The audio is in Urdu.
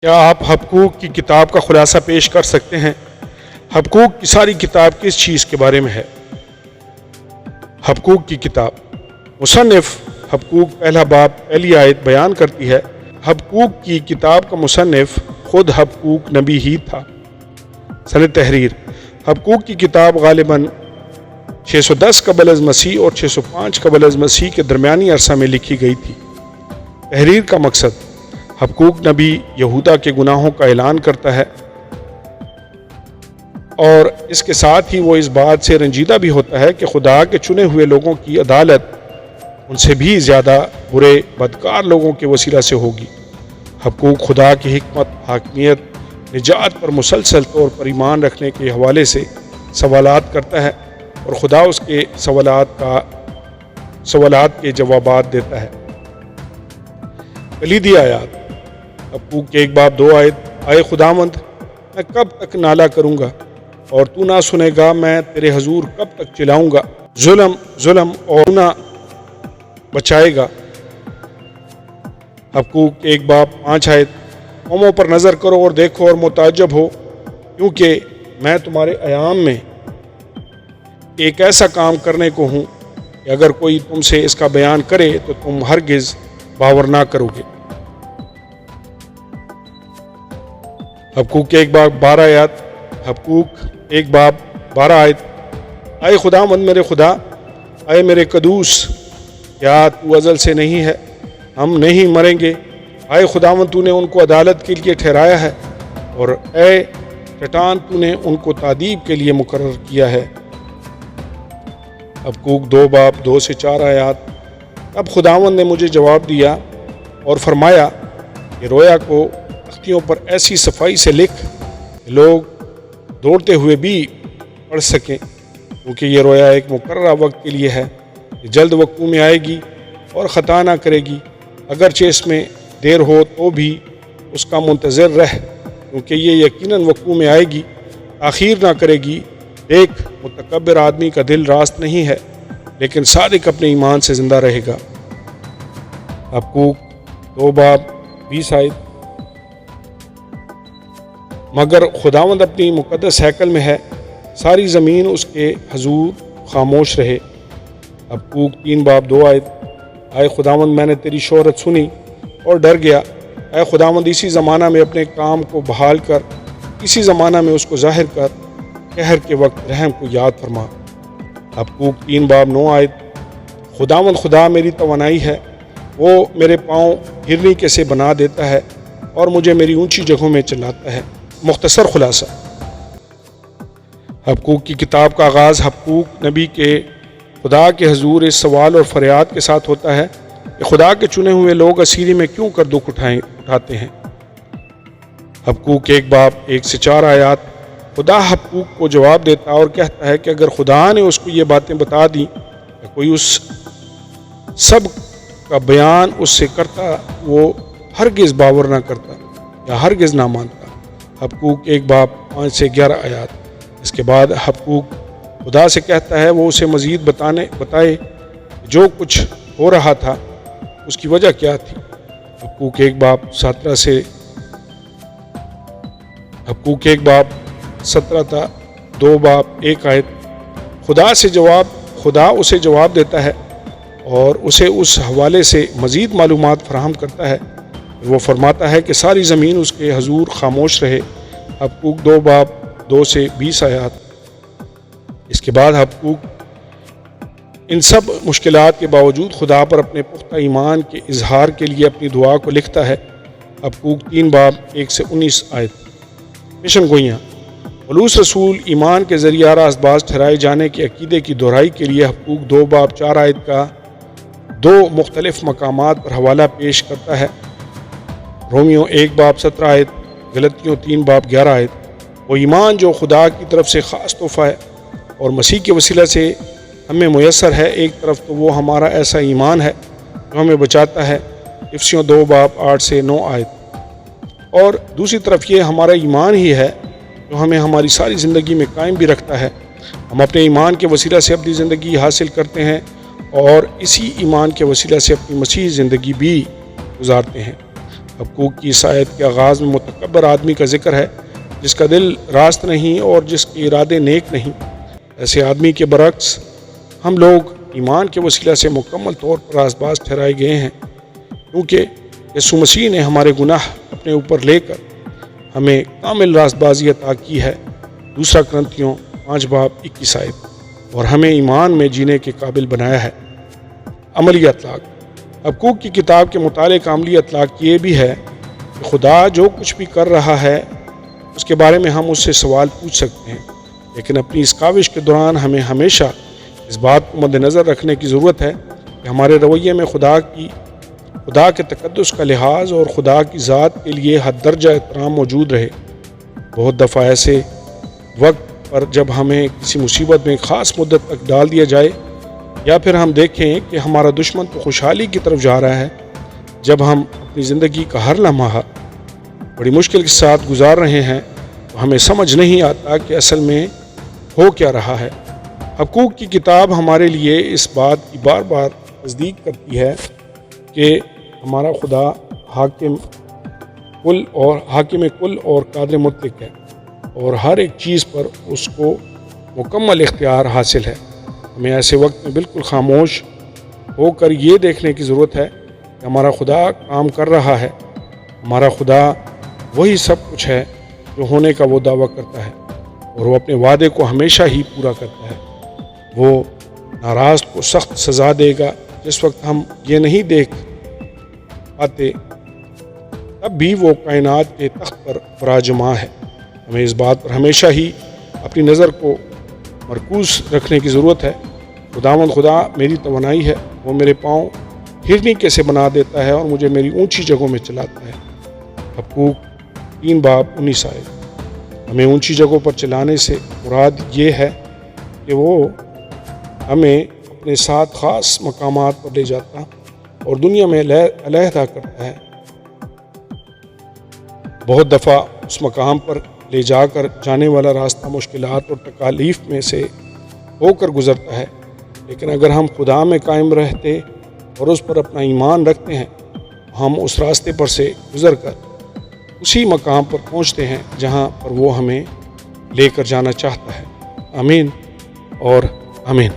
کیا آپ حبقوق کی کتاب کا خلاصہ پیش کر سکتے ہیں؟ حبقوق کی ساری کتاب کس چیز کے بارے میں ہے؟ حبقوق کی کتاب مصنف حبقوق پہلا باب پہلی آیت بیان کرتی ہے۔ حبقوق کی کتاب کا مصنف خود حبقوق نبی ہی تھا۔ سنِ تحریر حبقوق کی کتاب غالباً 610 قبل از مسیح اور 605 قبل از مسیح کے درمیانی عرصہ میں لکھی گئی تھی۔ تحریر کا مقصد حبقوق نبی یہودا کے گناہوں کا اعلان کرتا ہے اور اس کے ساتھ ہی وہ اس بات سے رنجیدہ بھی ہوتا ہے کہ خدا کے چنے ہوئے لوگوں کی عدالت ان سے بھی زیادہ برے بدکار لوگوں کے وسیلہ سے ہوگی۔ حبقوق خدا کی حکمت، حاکمیت، نجات پر مسلسل طور پر ایمان رکھنے کے حوالے سے سوالات کرتا ہے اور خدا اس کے سوالات کے جوابات دیتا ہے۔ کلیدی آیات حبقوق کے 1 باب 2 آیت۔ اے خداوند، میں کب تک نالہ کروں گا اور تو نہ سنے گا؟ میں تیرے حضور کب تک چلاؤں گا؟ ظلم اور تو نہ بچائے گا۔ حبقوق 1 باب 5 آیت۔ قوموں پر نظر کرو اور دیکھو اور متعجب ہو، کیونکہ میں تمہارے ایام میں ایک ایسا کام کرنے کو ہوں کہ اگر کوئی تم سے اس کا بیان کرے تو تم ہرگز باور نہ کرو گے۔ حبقوق 1 باب 12 آیات۔ حبقوق 1 باب 12 آیت۔ اے خداوند میرے خدا، اے میرے قدوس، کیا تو ازل سے نہیں ہے؟ ہم نہیں مریں گے۔ اے خداوند، تو نے ان کو عدالت کے لیے ٹھہرایا ہے اور اے چٹان، تو نے ان کو تادیب کے لیے مقرر کیا ہے۔ حبقوق 2 باب 2 سے 4 آیات۔ اب خداوند نے مجھے جواب دیا اور فرمایا کہ رویا کو تختیوں پر ایسی صفائی سے لکھ کہ لوگ دوڑتے ہوئے بھی پڑھ سکیں، کیونکہ یہ رویا ایک مقررہ وقت کے لیے ہے، یہ جلد وقوع میں آئے گی اور خطا نہ کرے گی۔ اگرچہ اس میں دیر ہو تو بھی اس کا منتظر رہ، کیونکہ یہ یقیناً وقوع میں آئے گی، تاخیر نہ کرے گی۔ دیکھ، متکبر آدمی کا دل راست نہیں ہے، لیکن صادق اپنے ایمان سے زندہ رہے گا۔ حبقوق 2 باب 20 آیت۔ مگر خداوند اپنی مقدس ہیکل میں ہے، ساری زمین اس کے حضور خاموش رہے۔ حبقوق 3 باب 2 آیت۔ اے خداوند، میں نے تیری شہرت سنی اور ڈر گیا۔ اے خداوند، اسی زمانہ میں اپنے کام کو بحال کر، اسی زمانہ میں اس کو ظاہر کر، قہر کے وقت رحم کو یاد فرما۔ حبقوق 3 باب 9 آیت۔ خداوند خدا میری توانائی ہے، وہ میرے پاؤں ہرنی کے سے بنا دیتا ہے اور مجھے میری اونچی جگہوں میں چلاتا ہے۔ مختصر خلاصہ، حبقوق کی کتاب کا آغاز حبقوق نبی کے خدا کے حضور اس سوال اور فریاد کے ساتھ ہوتا ہے کہ خدا کے چنے ہوئے لوگ اسیری میں کیوں کر دکھ اٹھاتے ہیں۔ حبقوق 1 باب 1 سے 4 آیات۔ خدا حبقوق کو جواب دیتا اور کہتا ہے کہ اگر خدا نے اس کو یہ باتیں بتا دیں کہ کوئی اس سب کا بیان اس سے کرتا، وہ ہرگز باور نہ کرتا یا ہرگز نہ مانتا۔ حبقوق 1 باب 5 سے 11 آیات۔ اس کے بعد حبقوق خدا سے کہتا ہے وہ اسے مزید بتائے جو کچھ ہو رہا تھا اس کی وجہ کیا تھی۔ حبقوق 1 باب 17 تا 2 باب 1 آیت۔ خدا اسے جواب دیتا ہے اور اسے اس حوالے سے مزید معلومات فراہم کرتا ہے۔ وہ فرماتا ہے کہ ساری زمین اس کے حضور خاموش رہے۔ حبقوق 2 باب 2 سے 20 آیات۔ اس کے بعد حبقوق ان سب مشکلات کے باوجود خدا پر اپنے پختہ ایمان کے اظہار کے لیے اپنی دعا کو لکھتا ہے۔ حبقوق 3 باب 1 سے 19 آیت۔ پیشن گوئیاں۔ پولس رسول ایمان کے ذریعہ راست باز ٹھہرائے جانے کے عقیدے کی دہرائی کے لیے حبقوق 2 باب 4 آیت کا 2 مختلف مقامات پر حوالہ پیش کرتا ہے۔ رومیو 1 باب 17 آیت، غلطیوں 3 باب 11 آیت۔ وہ ایمان جو خدا کی طرف سے خاص تحفہ ہے اور مسیح کے وسیلہ سے ہمیں میسر ہے، ایک طرف تو وہ ہمارا ایسا ایمان ہے جو ہمیں بچاتا ہے، افسیوں 2 باب 8 سے 9 آیت، اور دوسری طرف یہ ہمارا ایمان ہی ہے جو ہمیں ہماری ساری زندگی میں قائم بھی رکھتا ہے۔ ہم اپنے ایمان کے وسیلہ سے اپنی زندگی حاصل کرتے ہیں اور اسی ایمان کے وسیلہ سے اپنی مسیح زندگی بھی گزارتے ہیں۔ حقوق کی اس آیت کے آغاز میں متکبر آدمی کا ذکر ہے جس کا دل راست نہیں اور جس کے ارادے نیک نہیں۔ ایسے آدمی کے برعکس ہم لوگ ایمان کے وسیلہ سے مکمل طور پر راست باز ٹھہرائے گئے ہیں، کیونکہ یسوع مسیح نے ہمارے گناہ اپنے اوپر لے کر ہمیں کامل راست بازی عطا کی ہے، 2 کرنتھیوں 5:21 آیت، اور ہمیں ایمان میں جینے کے قابل بنایا ہے۔ عملی اطلاق۔ حقوق کی کتاب کے مطالعے کا عملی اطلاق یہ بھی ہے کہ خدا جو کچھ بھی کر رہا ہے اس کے بارے میں ہم اس سے سوال پوچھ سکتے ہیں، لیکن اپنی اس کاوش کے دوران ہمیں ہمیشہ اس بات کو مد نظر رکھنے کی ضرورت ہے کہ ہمارے رویے میں خدا کے تقدس کا لحاظ اور خدا کی ذات کے لیے حد درجہ احترام موجود رہے۔ بہت دفعہ ایسے وقت پر جب ہمیں کسی مصیبت میں خاص مدت تک ڈال دیا جائے یا پھر ہم دیکھیں کہ ہمارا دشمن تو خوشحالی کی طرف جا رہا ہے، جب ہم اپنی زندگی کا ہر لمحہ بڑی مشکل کے ساتھ گزار رہے ہیں تو ہمیں سمجھ نہیں آتا کہ اصل میں ہو کیا رہا ہے۔ حقوق کی کتاب ہمارے لیے اس بات کی بار بار تصدیق کرتی ہے کہ ہمارا خدا حاکم کل اور قادر مطلق ہے اور ہر ایک چیز پر اس کو مکمل اختیار حاصل ہے۔ ہمیں ایسے وقت میں بالکل خاموش ہو کر یہ دیکھنے کی ضرورت ہے کہ ہمارا خدا کام کر رہا ہے۔ ہمارا خدا وہی سب کچھ ہے جو ہونے کا وہ دعویٰ کرتا ہے، اور وہ اپنے وعدے کو ہمیشہ ہی پورا کرتا ہے۔ وہ ناراض کو سخت سزا دے گا۔ جس وقت ہم یہ نہیں دیکھ پاتے تب بھی وہ کائنات کے تخت پر براجماع ہے۔ ہمیں اس بات پر ہمیشہ ہی اپنی نظر کو مرکوز رکھنے کی ضرورت ہے۔ خداوند خدا میری توانائی ہے، وہ میرے پاؤں ہرنی کیسے بنا دیتا ہے اور مجھے میری اونچی جگہوں میں چلاتا ہے۔ حقوق 3:19 آیت۔ ہمیں اونچی جگہوں پر چلانے سے مراد یہ ہے کہ وہ ہمیں اپنے ساتھ خاص مقامات پر لے جاتا اور دنیا میں علیحدہ کرتا ہے۔ بہت دفعہ اس مقام پر لے جا کر جانے والا راستہ مشکلات اور تکالیف میں سے ہو کر گزرتا ہے، لیکن اگر ہم خدا میں قائم رہتے اور اس پر اپنا ایمان رکھتے ہیں، ہم اس راستے پر سے گزر کر اسی مقام پر پہنچتے ہیں جہاں پر وہ ہمیں لے کر جانا چاہتا ہے۔ آمین اور آمین۔